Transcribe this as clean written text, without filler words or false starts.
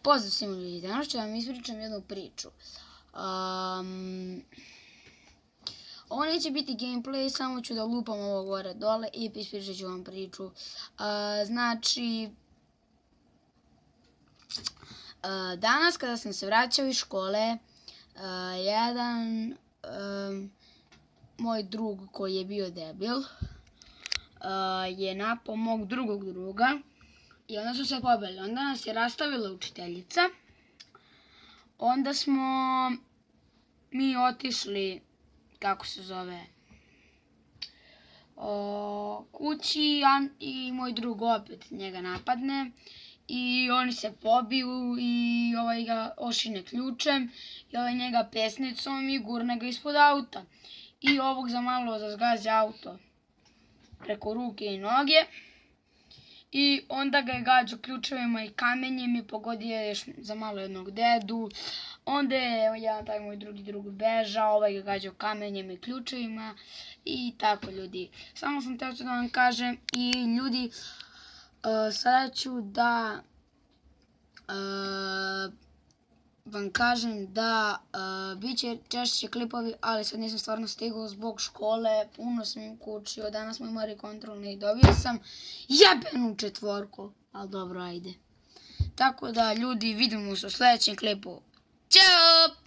Pozdrav svima ljudi, danas ću vam ispričam jednu priču. Ovo neće biti gameplay, samo ću da lupam ovo gore dole i ispričat ću vam priču. Danas kada sam se vraćao iz škole, jedan moj drug koji je bio debil je napao mog drugog druga. I onda su se pobili. Onda nas je rastavila učiteljica. Onda smo mi otišli, kako se zove, kući i moj drug opet njega napadne. I oni se pobiju i ovaj ga ošine ključem i ovaj njega pesnicom i gurne ga ispod auta. I ovog za malo zgazi auto preko ruke i noge. I onda ga je gađao ključevima i kamenjem i pogodio još za malo jednog dedu. Onda je taj moj drugi drug bežao, ovaj ga gađao kamenjem i ključevima i tako ljudi. Samo sam htio da vam kažem i ljudi, sada ću da vam kažem da bit će češće klipovi, ali sad nisam stvarno stigao zbog škole, puno sam im kučio, danas smo imali kontrolni i dobio sam jebenu 4, ali dobro, ajde. Tako da ljudi, vidimo se u sljedećem klipu. Ćao!